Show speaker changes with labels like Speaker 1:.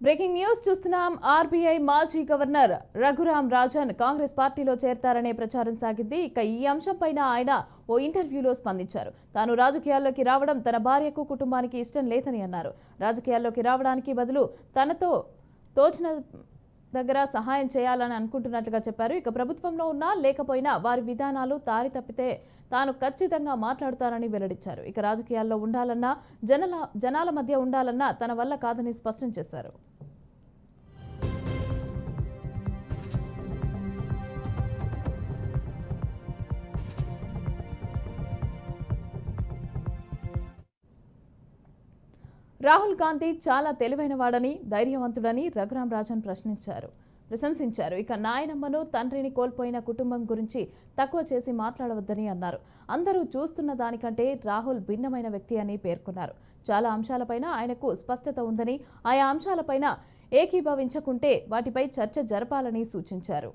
Speaker 1: Breaking news చూస్తున్నాం. RBI మాజీ governor Raghuram Rajan Congress పార్టీలో చేరతారనే ప్రచారం సాగింది. ఇక ఈ అంశంపైన ఆయన ఓ ఇంటర్వ్యూలో స్పందించారు. తాను రాజకీయాల్లోకి రావడం తన భార్యకు కుటుంబానికి ఇష్టం లేదని అన్నారు. రాజకీయాల్లోకి రావడానికి బదులు తనతో తోచిన దగ్గర సహాయం చేయాలని అనుకుంటున్నట్లుగా చెప్పారు. ఇక ప్రభుత్వంలో ఉన్నా లేకపోయినా వారి విధానాలు దారి తప్పితే తాను ఖచ్చితంగా మాట్లాడుతానని వెల్లడించారు. ఇక రాజకీయాల్లో ఉండాలన్నా జనాల మధ్య ఉండాలన్నా తన వల్ల కాదని స్పష్టం చేశారు. రాహుల్ గాంధీ చాలా తెలివైనవాడని, ధైర్యవంతుడని రఘురాం రాజన్ ప్రశంసించారు. ఇక నాయనమ్మను, తండ్రిని కోల్పోయిన కుటుంబం గురించి తక్కువ చేసి మాట్లాడవద్దని అన్నారు. అందరూ చూస్తున్న దానికంటే రాహుల్ భిన్నమైన వ్యక్తి అని పేర్కొన్నారు. చాలా అంశాలపైన ఆయనకు స్పష్టత ఉందని, ఆయా అంశాలపైన ఏకీభవించకుంటే వాటిపై చర్చ జరపాలని సూచించారు.